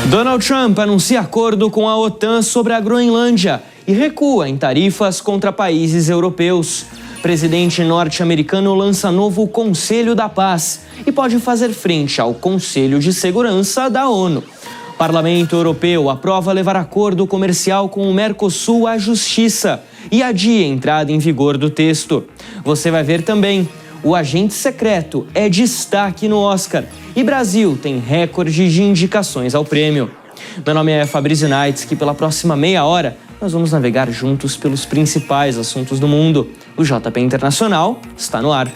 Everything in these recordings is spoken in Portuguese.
Donald Trump anuncia acordo com a OTAN sobre a Groenlândia e recua em tarifas contra países europeus. Presidente norte-americano lança novo Conselho da Paz e pode fazer frente ao Conselho de Segurança da ONU. Parlamento Europeu aprova levar acordo comercial com o Mercosul à Justiça e adia a entrada em vigor do texto. Você vai ver também: o Agente Secreto é destaque no Oscar e Brasil tem recorde de indicações ao prêmio. Meu nome é Fabrício Naitz, que pela próxima meia hora nós vamos navegar juntos pelos principais assuntos do mundo. O JP Internacional está no ar.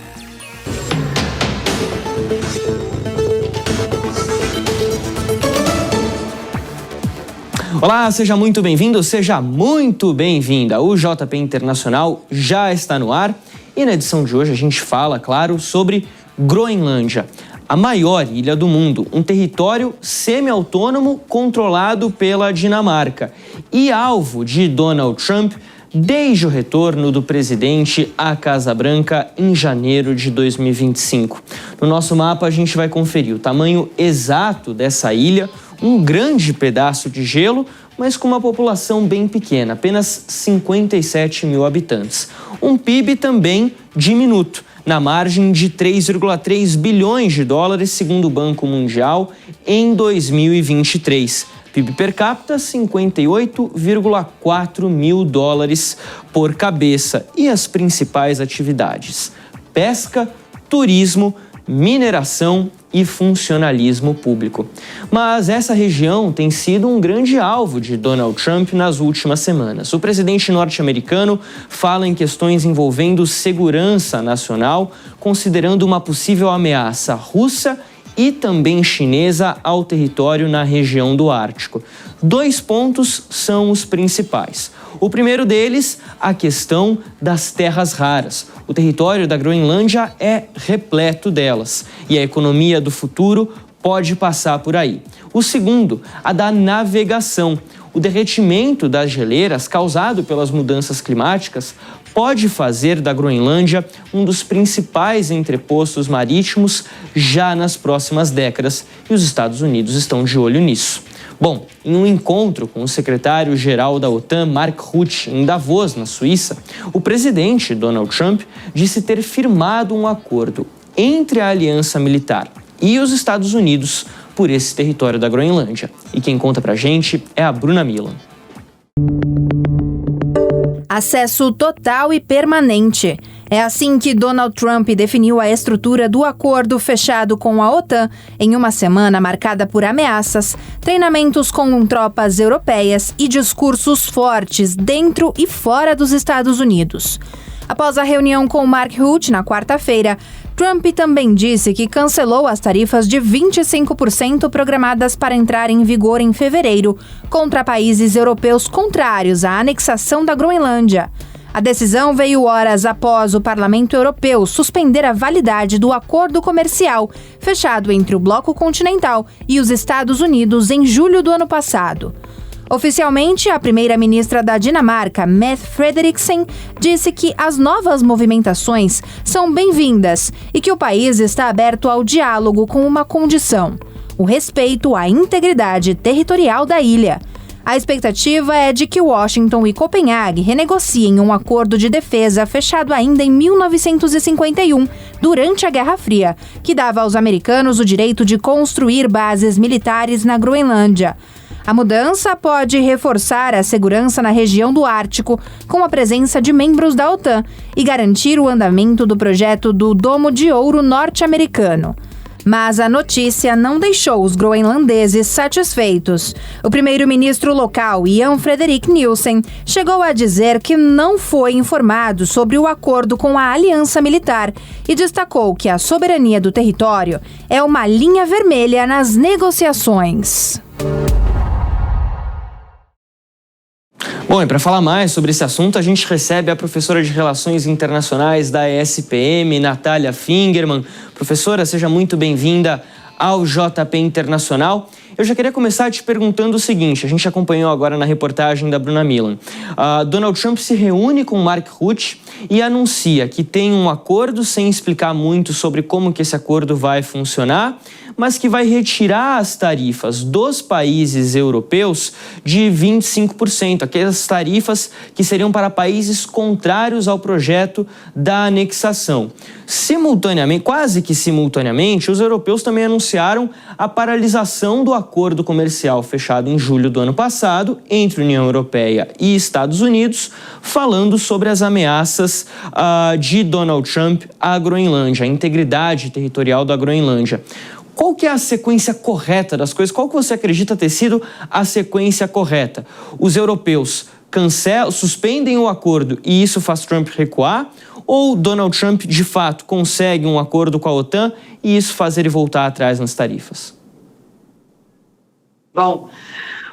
Olá, seja muito bem-vindo, seja muito bem-vinda. O JP Internacional já está no ar e na edição de hoje a gente fala, claro, sobre Groenlândia, a maior ilha do mundo, um território semi-autônomo controlado pela Dinamarca e alvo de Donald Trump desde o retorno do presidente à Casa Branca em janeiro de 2025. No nosso mapa a gente vai conferir o tamanho exato dessa ilha, um grande pedaço de gelo, mas com uma população bem pequena, apenas 57 mil habitantes. Um PIB também diminuto, na margem de 3,3 bilhões de dólares, segundo o Banco Mundial, em 2023. PIB per capita, 58,4 mil dólares por cabeça. E as principais atividades: pesca, turismo, mineração e funcionalismo público. Mas essa região tem sido um grande alvo de Donald Trump nas últimas semanas. O presidente norte-americano fala em questões envolvendo segurança nacional, considerando uma possível ameaça russa e também chinesa ao território na região do Ártico. 2 pontos são os principais. O primeiro deles, a questão das terras raras. O território da Groenlândia é repleto delas e a economia do futuro pode passar por aí. O segundo, a da navegação. O derretimento das geleiras causado pelas mudanças climáticas pode fazer da Groenlândia um dos principais entrepostos marítimos já nas próximas décadas, e os Estados Unidos estão de olho nisso. Bom, em um encontro com o secretário-geral da OTAN, Mark Rutte, em Davos, na Suíça, o presidente Donald Trump disse ter firmado um acordo entre a aliança militar e os Estados Unidos por esse território da Groenlândia. E quem conta pra gente é a Bruna Milan. Acesso total e permanente. É assim que Donald Trump definiu a estrutura do acordo fechado com a OTAN em uma semana marcada por ameaças, treinamentos com tropas europeias e discursos fortes dentro e fora dos Estados Unidos. Após a reunião com Mark Rutte na quarta-feira, Trump também disse que cancelou as tarifas de 25% programadas para entrar em vigor em fevereiro contra países europeus contrários à anexação da Groenlândia. A decisão veio horas após o Parlamento Europeu suspender a validade do acordo comercial fechado entre o bloco continental e os Estados Unidos em julho do ano passado. Oficialmente, a primeira-ministra da Dinamarca, Mette Frederiksen, disse que as novas movimentações são bem-vindas e que o país está aberto ao diálogo com uma condição: o respeito à integridade territorial da ilha. A expectativa é de que Washington e Copenhague renegociem um acordo de defesa fechado ainda em 1951, durante a Guerra Fria, que dava aos americanos o direito de construir bases militares na Groenlândia. A mudança pode reforçar a segurança na região do Ártico, com a presença de membros da OTAN, e garantir o andamento do projeto do Domo de Ouro norte-americano. Mas a notícia não deixou os groenlandeses satisfeitos. O primeiro-ministro local, Jan Frederik Nielsen, chegou a dizer que não foi informado sobre o acordo com a aliança militar e destacou que a soberania do território é uma linha vermelha nas negociações. Bom, e para falar mais sobre esse assunto, a gente recebe a professora de Relações Internacionais da ESPM, Natália Fingerman. Professora, seja muito bem-vinda ao JP Internacional. Eu já queria começar te perguntando o seguinte: a gente acompanhou agora na reportagem da Bruna Milan. Donald Trump se reúne com Mark Rutte e anuncia que tem um acordo sem explicar muito sobre como que esse acordo vai funcionar, mas que vai retirar as tarifas dos países europeus de 25%, aquelas tarifas que seriam para países contrários ao projeto da anexação. Simultaneamente, quase que simultaneamente, os europeus também anunciaram a paralisação do acordo comercial fechado em julho do ano passado entre União Europeia e Estados Unidos, falando sobre as ameaças de Donald Trump à Groenlândia, a integridade territorial da Groenlândia. Qual que é a sequência correta das coisas? Qual que você acredita ter sido a sequência correta? Os europeus suspendem o acordo e isso faz Trump recuar? Ou Donald Trump, de fato, consegue um acordo com a OTAN e isso faz ele voltar atrás nas tarifas? Bom,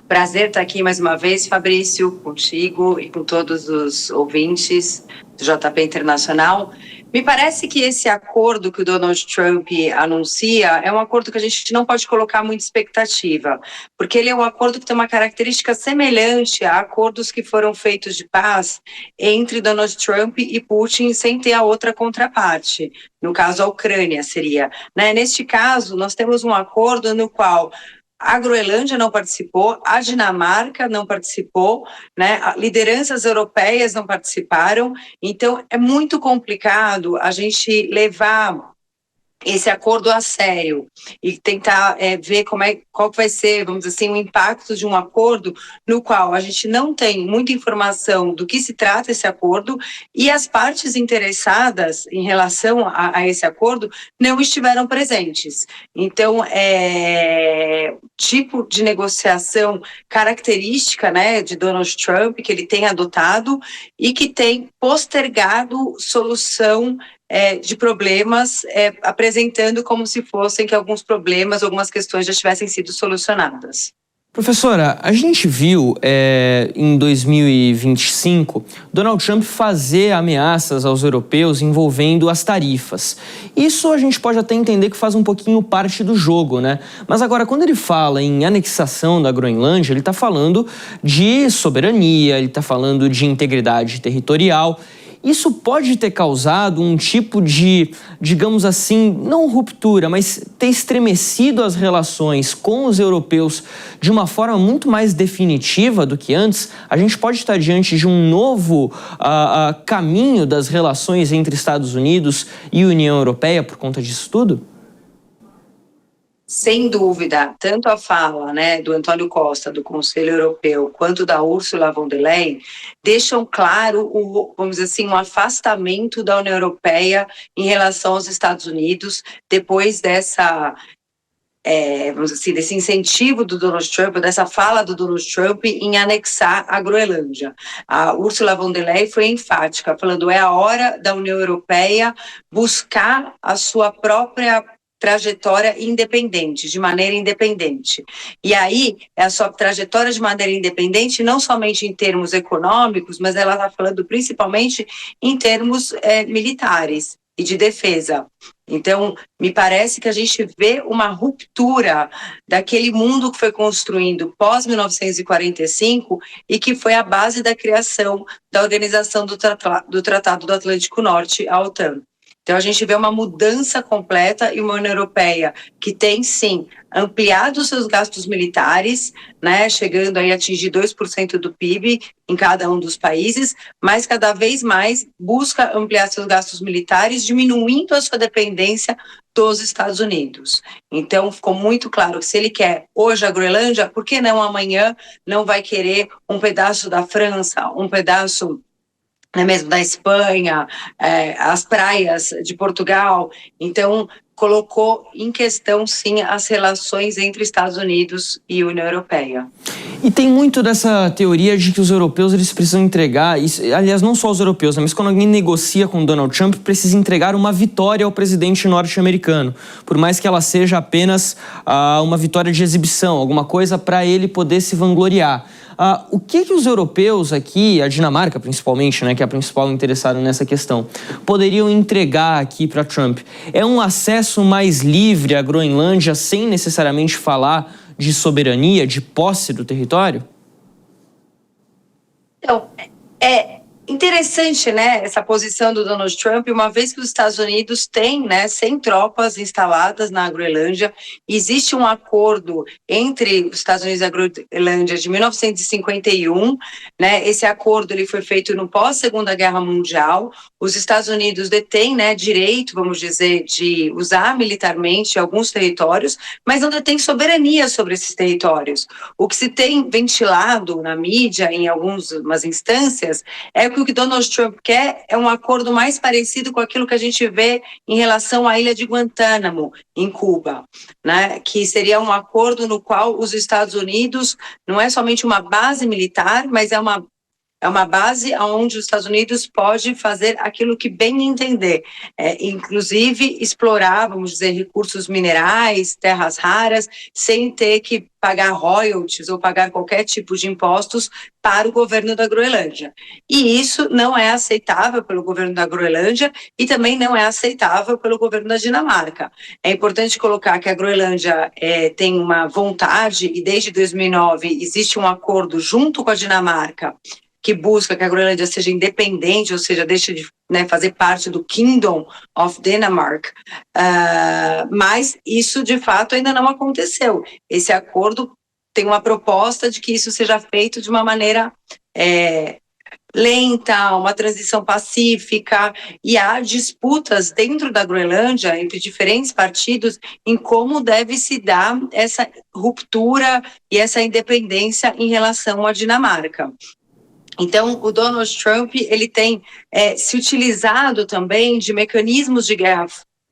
prazer estar aqui mais uma vez, Fabrício, contigo e com todos os ouvintes do JP Internacional. Me parece que esse acordo que o Donald Trump anuncia é um acordo que a gente não pode colocar muita expectativa, porque ele é um acordo que tem uma característica semelhante a acordos que foram feitos de paz entre Donald Trump e Putin sem ter a outra contraparte. No caso, a Ucrânia seria, né? Neste caso, nós temos um acordo no qual a Groenlândia não participou, a Dinamarca não participou, né? Lideranças europeias não participaram, então é muito complicado a gente levar esse acordo a sério e tentar ver qual vai ser, vamos dizer assim, o impacto de um acordo no qual a gente não tem muita informação do que se trata esse acordo e as partes interessadas em relação a esse acordo não estiveram presentes. Então, tipo de negociação característica, né, de Donald Trump, que ele tem adotado e que tem postergado solução de problemas, apresentando como se fossem que alguns problemas, algumas questões já tivessem sido solucionadas. Professora, a gente viu em 2025 Donald Trump fazer ameaças aos europeus envolvendo as tarifas. Isso a gente pode até entender que faz um pouquinho parte do jogo, né? Mas agora, quando ele fala em anexação da Groenlândia, ele está falando de soberania, ele está falando de integridade territorial. Isso pode ter causado um tipo de, digamos assim, não ruptura, mas ter estremecido as relações com os europeus de uma forma muito mais definitiva do que antes. A gente pode estar diante de um novo caminho das relações entre Estados Unidos e União Europeia por conta disso tudo? Sem dúvida, tanto a fala, né, do Antônio Costa, do Conselho Europeu, quanto da Ursula von der Leyen, deixam claro, vamos dizer assim, um afastamento da União Europeia em relação aos Estados Unidos, depois vamos dizer assim, desse incentivo do Donald Trump, dessa fala do Donald Trump em anexar a Groenlândia. A Ursula von der Leyen foi enfática, falando é a hora da União Europeia buscar a sua própria trajetória independente, de maneira independente. E aí, a sua trajetória de maneira independente, não somente em termos econômicos, mas ela está falando principalmente em termos militares e de defesa. Então, me parece que a gente vê uma ruptura daquele mundo que foi construindo pós-1945 e que foi a base da criação da Organização do Tratado do Atlântico Norte, a OTAN. Então, a gente vê uma mudança completa e uma União Europeia que tem, sim, ampliado os seus gastos militares, né, chegando aí a atingir 2% do PIB em cada um dos países, mas cada vez mais busca ampliar seus gastos militares, diminuindo a sua dependência dos Estados Unidos. Então, ficou muito claro que se ele quer hoje a Groenlândia, por que não amanhã não vai querer um pedaço da França, um pedaço mesmo da Espanha, as praias de Portugal. Então, colocou em questão, sim, as relações entre Estados Unidos e União Europeia. E tem muito dessa teoria de que os europeus eles precisam entregar, isso, aliás, não só os europeus, né, mas quando alguém negocia com Donald Trump, precisa entregar uma vitória ao presidente norte-americano, por mais que ela seja apenas uma vitória de exibição, alguma coisa para ele poder se vangloriar. O que os europeus aqui, a Dinamarca principalmente, né, que é a principal interessada nessa questão, poderiam entregar aqui para Trump? É um acesso mais livre à Groenlândia sem necessariamente falar de soberania, de posse do território? Então, Interessante, né, essa posição do Donald Trump, uma vez que os Estados Unidos têm, 100 tropas instaladas na Groenlândia, existe um acordo entre os Estados Unidos e a Groenlândia de 1951, esse acordo ele foi feito no pós-Segunda Guerra Mundial, os Estados Unidos detêm, direito, vamos dizer, de usar militarmente alguns territórios, mas não detêm soberania sobre esses territórios. O que se tem ventilado na mídia, em algumas instâncias, é que o que Donald Trump quer é um acordo mais parecido com aquilo que a gente vê em relação à ilha de Guantánamo, em Cuba, que seria um acordo no qual os Estados Unidos não é somente uma base militar, mas é uma base onde os Estados Unidos pode fazer aquilo que bem entender, inclusive explorar, vamos dizer, recursos minerais, terras raras, sem ter que pagar royalties ou pagar qualquer tipo de impostos para o governo da Groenlândia. E isso não é aceitável pelo governo da Groenlândia e também não é aceitável pelo governo da Dinamarca. É importante colocar que a Groenlândia tem uma vontade, e desde 2009 existe um acordo junto com a Dinamarca que busca que a Groenlândia seja independente, ou seja, deixe de fazer parte do Kingdom of Denmark, mas isso de fato ainda não aconteceu. Esse acordo tem uma proposta de que isso seja feito de uma maneira lenta, uma transição pacífica, e há disputas dentro da Groenlândia entre diferentes partidos em como deve se dar essa ruptura e essa independência em relação à Dinamarca. Então, o Donald Trump ele tem se utilizado também de mecanismos de guerra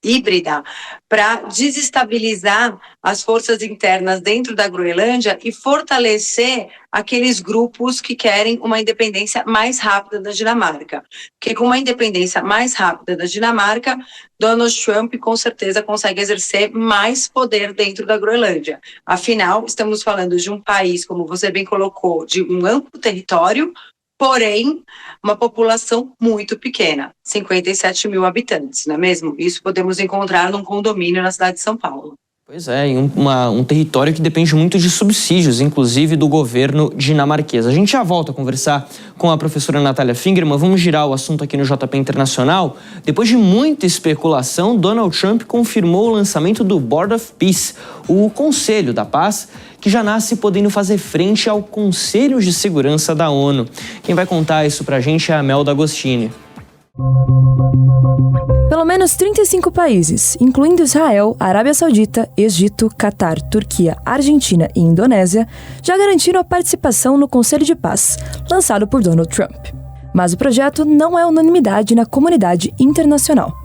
híbrida para desestabilizar as forças internas dentro da Groenlândia e fortalecer aqueles grupos que querem uma independência mais rápida da Dinamarca. Porque com uma independência mais rápida da Dinamarca, Donald Trump com certeza consegue exercer mais poder dentro da Groenlândia. Afinal, estamos falando de um país, como você bem colocou, de um amplo território, porém, uma população muito pequena, 57 mil habitantes, não é mesmo? Isso podemos encontrar num condomínio na cidade de São Paulo. Pois é, em um território que depende muito de subsídios, inclusive do governo dinamarquês. A gente já volta a conversar com a professora Natália Fingerman. Vamos girar o assunto aqui no JP Internacional. Depois de muita especulação, Donald Trump confirmou o lançamento do Board of Peace, o Conselho da Paz, que já nasce podendo fazer frente ao Conselho de Segurança da ONU. Quem vai contar isso pra gente é a Mel D'Agostini. Pelo menos 35 países, incluindo Israel, Arábia Saudita, Egito, Catar, Turquia, Argentina e Indonésia, já garantiram a participação no Conselho de Paz, lançado por Donald Trump. Mas o projeto não é unanimidade na comunidade internacional.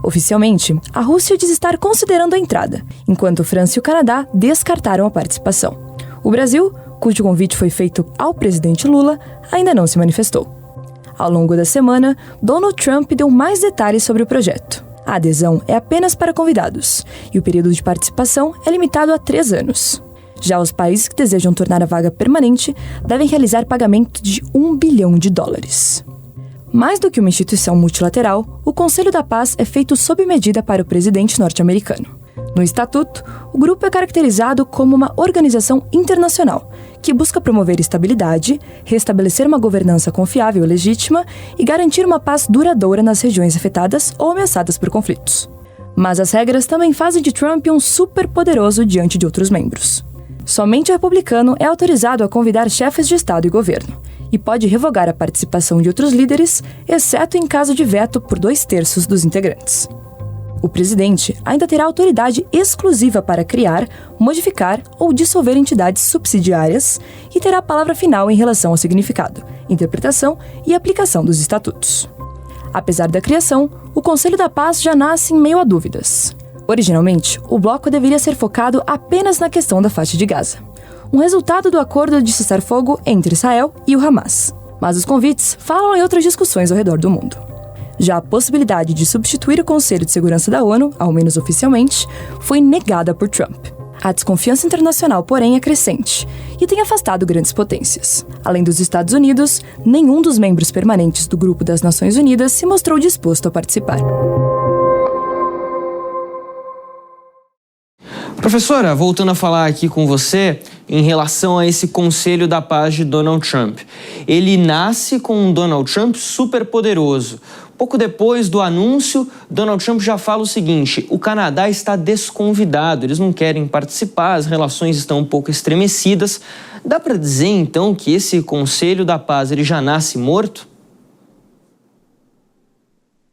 Oficialmente, a Rússia diz estar considerando a entrada, enquanto França e o Canadá descartaram a participação. O Brasil, cujo convite foi feito ao presidente Lula, ainda não se manifestou. Ao longo da semana, Donald Trump deu mais detalhes sobre o projeto. A adesão é apenas para convidados, e o período de participação é limitado a 3 anos. Já os países que desejam tornar a vaga permanente devem realizar pagamento de $1 bilhão. Mais do que uma instituição multilateral, o Conselho da Paz é feito sob medida para o presidente norte-americano. No Estatuto, o grupo é caracterizado como uma organização internacional, que busca promover estabilidade, restabelecer uma governança confiável e legítima e garantir uma paz duradoura nas regiões afetadas ou ameaçadas por conflitos. Mas as regras também fazem de Trump um superpoderoso diante de outros membros. Somente o republicano é autorizado a convidar chefes de Estado e governo, e pode revogar a participação de outros líderes, exceto em caso de veto por 2/3 dos integrantes. O presidente ainda terá autoridade exclusiva para criar, modificar ou dissolver entidades subsidiárias e terá a palavra final em relação ao significado, interpretação e aplicação dos estatutos. Apesar da criação, o Conselho da Paz já nasce em meio a dúvidas. Originalmente, o bloco deveria ser focado apenas na questão da faixa de Gaza, um resultado do acordo de cessar-fogo entre Israel e o Hamas. Mas os convites falam em outras discussões ao redor do mundo. Já a possibilidade de substituir o Conselho de Segurança da ONU, ao menos oficialmente, foi negada por Trump. A desconfiança internacional, porém, é crescente e tem afastado grandes potências. Além dos Estados Unidos, nenhum dos membros permanentes do Grupo das Nações Unidas se mostrou disposto a participar. Professora, voltando a falar aqui com você, em relação a esse Conselho da Paz de Donald Trump. Ele nasce com um Donald Trump super poderoso. Pouco depois do anúncio, Donald Trump já fala o seguinte: o Canadá está desconvidado, eles não querem participar, as relações estão um pouco estremecidas. Dá para dizer, então, que esse Conselho da Paz ele já nasce morto?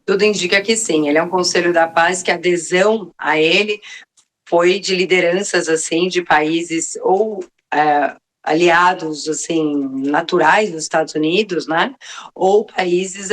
Tudo indica que sim. Ele é um Conselho da Paz que a adesão a ele foi de lideranças assim de países ou aliados assim naturais dos Estados Unidos, né? Ou países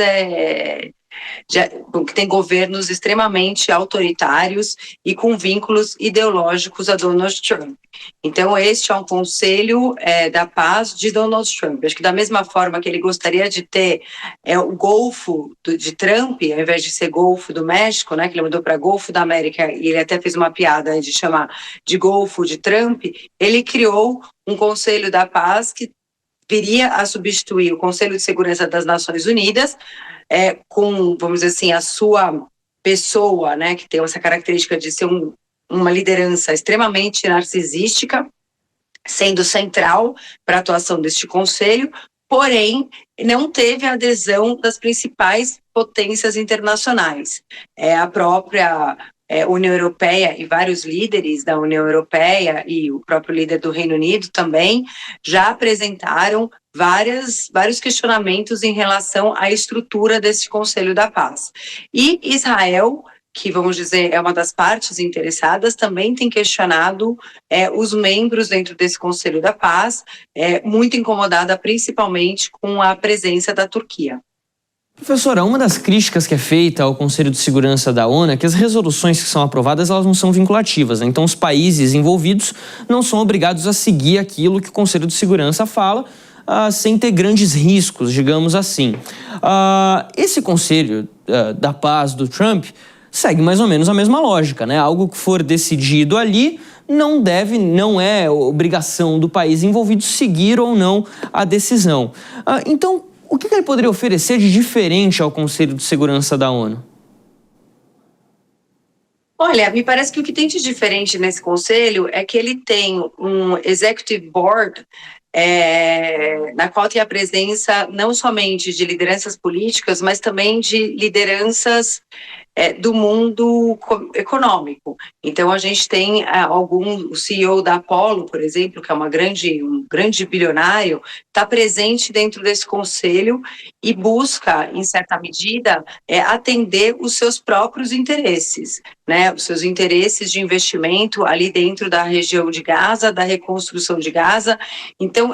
que têm governos extremamente autoritários e com vínculos ideológicos a Donald Trump. Então, este é um Conselho da Paz de Donald Trump. Acho que da mesma forma que ele gostaria de ter o Golfo de Trump, ao invés de ser Golfo do México, né, que ele mudou para Golfo da América, e ele até fez uma piada de chamar de Golfo de Trump, ele criou um Conselho da Paz que viria a substituir o Conselho de Segurança das Nações Unidas, com, vamos dizer assim, a sua pessoa, né, que tem essa característica de ser uma liderança extremamente narcisística, sendo central para a atuação deste conselho, porém, não teve a adesão das principais potências internacionais. A própria União Europeia e vários líderes da União Europeia e o próprio líder do Reino Unido também já apresentaram vários questionamentos em relação à estrutura desse Conselho da Paz. E Israel, que vamos dizer é uma das partes interessadas, também tem questionado os membros dentro desse Conselho da Paz, muito incomodada principalmente com a presença da Turquia. Professora, uma das críticas que é feita ao Conselho de Segurança da ONU é que as resoluções que são aprovadas elas não são vinculativas, né? Então os países envolvidos não são obrigados a seguir aquilo que o Conselho de Segurança fala, sem ter grandes riscos, digamos assim. Esse Conselho da Paz do Trump segue mais ou menos a mesma lógica, né? Algo que for decidido ali não é obrigação do país envolvido seguir ou não a decisão. Então, o que ele poderia oferecer de diferente ao Conselho de Segurança da ONU? Olha, me parece que o que tem de diferente nesse conselho é que ele tem um executive board na qual tem a presença não somente de lideranças políticas, mas também de lideranças do mundo econômico. Então, a gente tem o CEO da Apollo, por exemplo, que é um grande bilionário, está presente dentro desse conselho e busca, em certa medida, atender os seus próprios interesses, né? Os seus interesses de investimento ali dentro da região de Gaza, da reconstrução de Gaza. Então,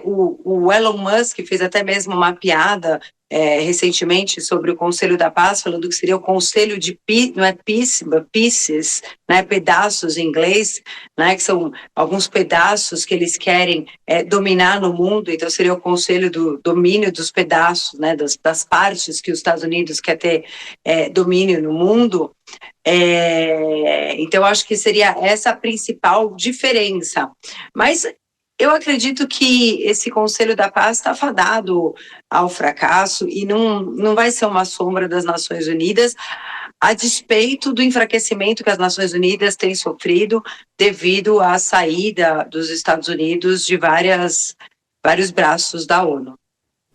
o Elon Musk fez até mesmo uma piada recentemente sobre o Conselho da Paz, falando que seria o Conselho de não é peace, but pieces, né, pedaços em inglês, né, que são alguns pedaços que eles querem dominar no mundo, então seria o Conselho do domínio dos pedaços, né, das partes que os Estados Unidos quer ter domínio no mundo. Então, acho que seria essa a principal diferença. Mas eu acredito que esse Conselho da Paz está fadado ao fracasso e não vai ser uma sombra das Nações Unidas, a despeito do enfraquecimento que as Nações Unidas têm sofrido devido à saída dos Estados Unidos de vários braços da ONU.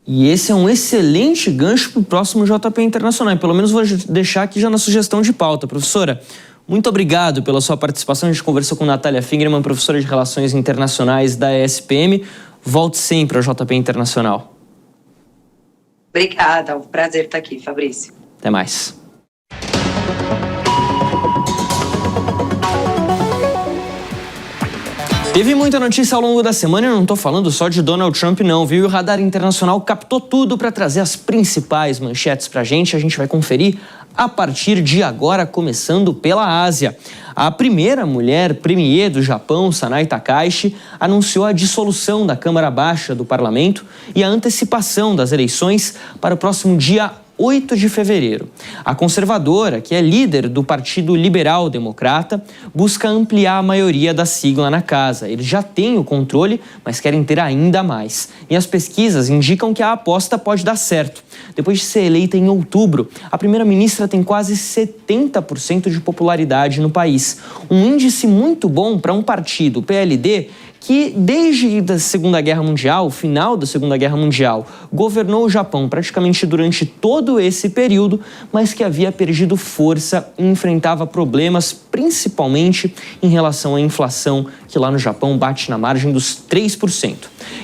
E esse é um excelente gancho para o próximo JP Internacional. Pelo menos vou deixar aqui já na sugestão de pauta. Professora, muito obrigado pela sua participação. A gente conversou com Natália Fingerman, professora de Relações Internacionais da ESPM. Volte sempre ao JP Internacional. Obrigada, é um prazer estar aqui, Fabrício. Até mais. Teve muita notícia ao longo da semana e eu não estou falando só de Donald Trump não, viu? E o Radar Internacional captou tudo para trazer as principais manchetes para a gente vai conferir a partir de agora, começando pela Ásia. A primeira mulher premier do Japão, Sanai Takaichi, anunciou a dissolução da Câmara Baixa do Parlamento e a antecipação das eleições para o próximo dia 8 de fevereiro. A conservadora, que é líder do Partido Liberal Democrata, busca ampliar a maioria da sigla na casa. Eles já têm o controle, mas querem ter ainda mais. E as pesquisas indicam que a aposta pode dar certo. Depois de ser eleita em outubro, a primeira-ministra tem quase 70% de popularidade no país. Um índice muito bom para um partido, o PLD, que desde a Segunda Guerra Mundial, o final da Segunda Guerra Mundial, governou o Japão praticamente durante todo esse período, mas que havia perdido força e enfrentava problemas, principalmente em relação à inflação, que lá no Japão bate na margem dos 3%.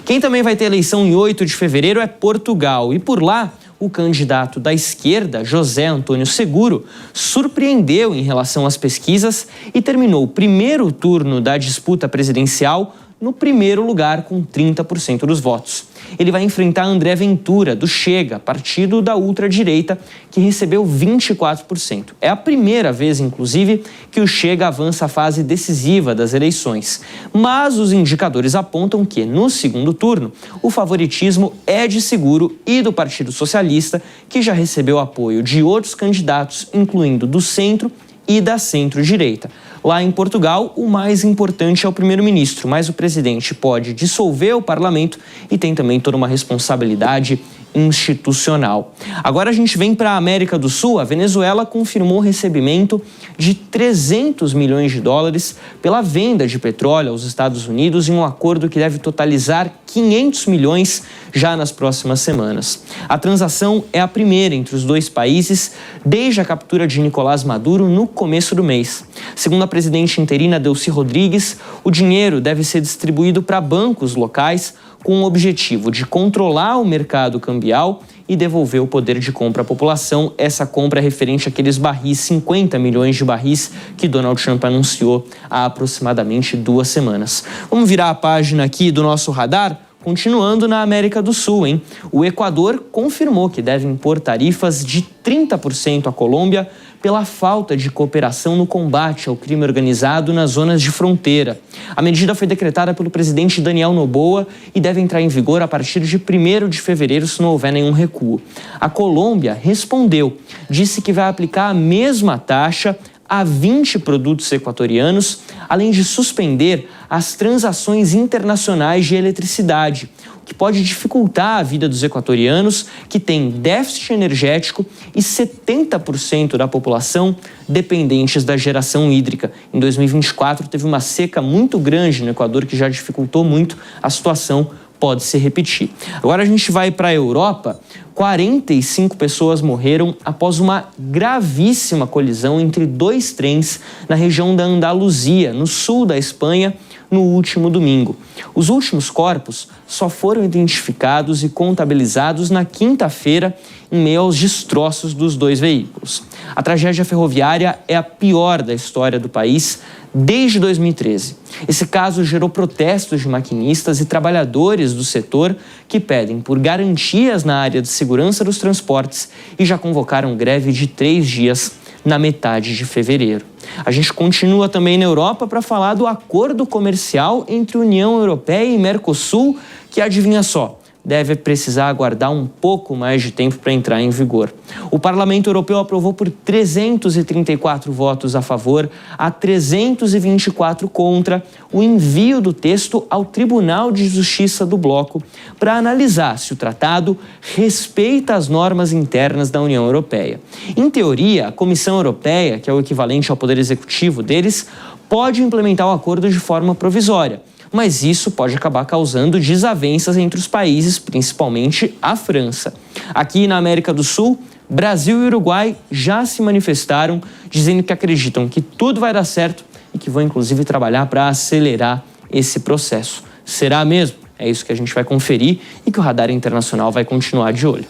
Quem também vai ter eleição em 8 de fevereiro é Portugal, e por lá, o candidato da esquerda, José Antônio Seguro, surpreendeu em relação às pesquisas e terminou o primeiro turno da disputa presidencial no primeiro lugar com 30% dos votos. Ele vai enfrentar André Ventura, do Chega, partido da ultradireita, que recebeu 24%. É a primeira vez, inclusive, que o Chega avança a fase decisiva das eleições. Mas os indicadores apontam que, no segundo turno, o favoritismo é de Seguro e do Partido Socialista, que já recebeu apoio de outros candidatos, incluindo do centro e da centro-direita. Lá em Portugal, o mais importante é o primeiro-ministro, mas o presidente pode dissolver o parlamento e tem também toda uma responsabilidade institucional. Agora a gente vem para a América do Sul. A Venezuela confirmou o recebimento de 300 milhões de dólares pela venda de petróleo aos Estados Unidos em um acordo que deve totalizar 500 milhões já nas próximas semanas. A transação é a primeira entre os dois países desde a captura de Nicolás Maduro no começo do mês. Segundo a presidente interina Delcy Rodrigues, o dinheiro deve ser distribuído para bancos locais com o objetivo de controlar o mercado cambial e devolver o poder de compra à população. Essa compra é referente àqueles barris, 50 milhões de barris, que Donald Trump anunciou há aproximadamente 2 semanas. Vamos virar a página aqui do nosso radar? Continuando na América do Sul, hein? O Equador confirmou que deve impor tarifas de 30% à Colômbia pela falta de cooperação no combate ao crime organizado nas zonas de fronteira. A medida foi decretada pelo presidente Daniel Noboa e deve entrar em vigor a partir de 1º de fevereiro, se não houver nenhum recuo. A Colômbia respondeu, disse que vai aplicar a mesma taxa a 20 produtos equatorianos, além de suspender as transações internacionais de eletricidade, o que pode dificultar a vida dos equatorianos, que têm déficit energético e 70% da população dependentes da geração hídrica. Em 2024, teve uma seca muito grande no Equador, que já dificultou muito a situação. Pode se repetir. Agora a gente vai para a Europa. 45 pessoas morreram após uma gravíssima colisão entre 2 trens na região da Andaluzia, no sul da Espanha, no último domingo. Os últimos corpos só foram identificados e contabilizados na quinta-feira, em meio aos destroços dos 2 veículos. A tragédia ferroviária é a pior da história do país desde 2013. Esse caso gerou protestos de maquinistas e trabalhadores do setor que pedem por garantias na área de segurança dos transportes e já convocaram greve de 3 dias na metade de fevereiro. A gente continua também na Europa para falar do acordo comercial entre União Europeia e Mercosul, que, adivinha só, deve precisar aguardar um pouco mais de tempo para entrar em vigor. O Parlamento Europeu aprovou por 334 votos a favor a 324 contra o envio do texto ao Tribunal de Justiça do Bloco para analisar se o tratado respeita as normas internas da União Europeia. Em teoria, a Comissão Europeia, que é o equivalente ao poder executivo deles, pode implementar o acordo de forma provisória, mas isso pode acabar causando desavenças entre os países, principalmente a França. Aqui na América do Sul, Brasil e Uruguai já se manifestaram, dizendo que acreditam que tudo vai dar certo e que vão, inclusive, trabalhar para acelerar esse processo. Será mesmo? É isso que a gente vai conferir e que o Radar Internacional vai continuar de olho.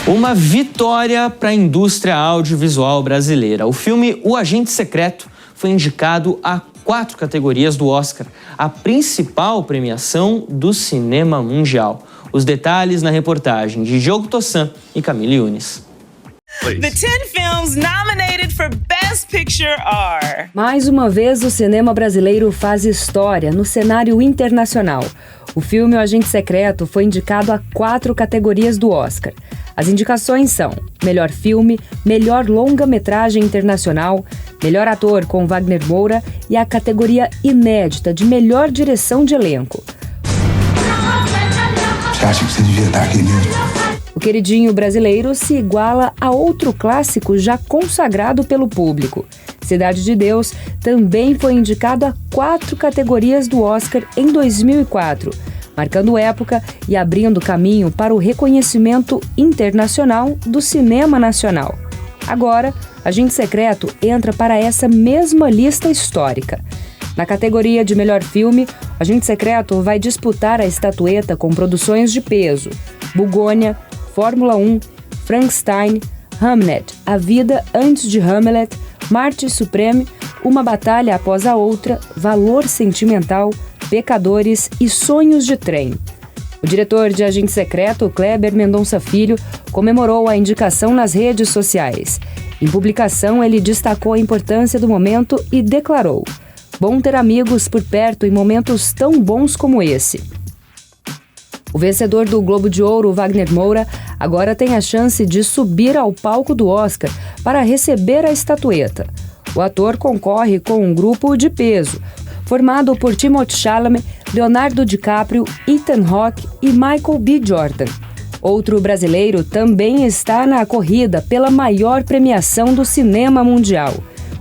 Uma vitória para a indústria audiovisual brasileira. O filme O Agente Secreto foi indicado a 4 categorias do Oscar, a principal premiação do cinema mundial. Os detalhes na reportagem de Diogo Tossan e Camille Yunis. The 10 films nominated for Best Picture are... Mais uma vez, o cinema brasileiro faz história no cenário internacional. O filme O Agente Secreto foi indicado a 4 categorias do Oscar. As indicações são Melhor Filme, Melhor Longa-Metragem Internacional, Melhor Ator com Wagner Moura e a categoria inédita de Melhor Direção de Elenco. Você acha que você devia estar aqui mesmo? O queridinho brasileiro se iguala a outro clássico já consagrado pelo público. Cidade de Deus também foi indicado a 4 categorias do Oscar em 2004, marcando época e abrindo caminho para o reconhecimento internacional do cinema nacional. Agora, Agente Secreto entra para essa mesma lista histórica. Na categoria de melhor filme, Agente Secreto vai disputar a estatueta com produções de peso: Bugônia, Fórmula 1, Frankenstein, Hamnet, A Vida Antes de Hamlet, Marte Supreme, Uma Batalha Após a Outra, Valor Sentimental, Pecadores e Sonhos de Trem. O diretor de Agente Secreto, Kleber Mendonça Filho, comemorou a indicação nas redes sociais. Em publicação, ele destacou a importância do momento e declarou: "Bom ter amigos por perto em momentos tão bons como esse." O vencedor do Globo de Ouro, Wagner Moura, agora tem a chance de subir ao palco do Oscar para receber a estatueta. O ator concorre com um grupo de peso, formado por Timothée Chalamet, Leonardo DiCaprio, Ethan Hawke e Michael B. Jordan. Outro brasileiro também está na corrida pela maior premiação do cinema mundial.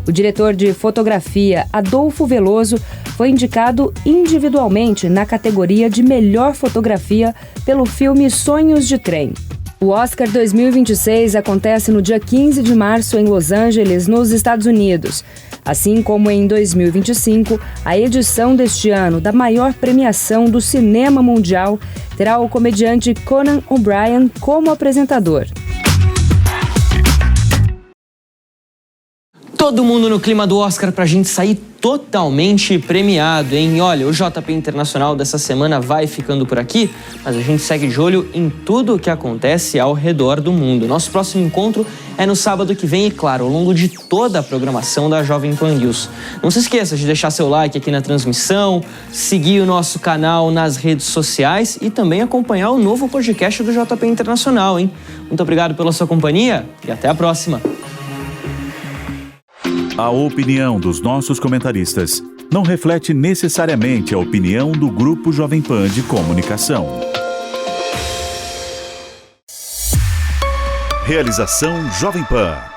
O diretor de fotografia, Adolfo Veloso, foi indicado individualmente na categoria de melhor fotografia pelo filme Sonhos de Trem. O Oscar 2026 acontece no dia 15 de março em Los Angeles, nos Estados Unidos. Assim como em 2025, a edição deste ano da maior premiação do cinema mundial terá o comediante Conan O'Brien como apresentador. Todo mundo no clima do Oscar pra gente sair totalmente premiado, hein? Olha, o JP Internacional dessa semana vai ficando por aqui, mas a gente segue de olho em tudo o que acontece ao redor do mundo. Nosso próximo encontro é no sábado que vem e, claro, ao longo de toda a programação da Jovem Pan News. Não se esqueça de deixar seu like aqui na transmissão, seguir o nosso canal nas redes sociais e também acompanhar o novo podcast do JP Internacional, hein? Muito obrigado pela sua companhia e até a próxima! A opinião dos nossos comentaristas não reflete necessariamente a opinião do Grupo Jovem Pan de Comunicação. Realização Jovem Pan.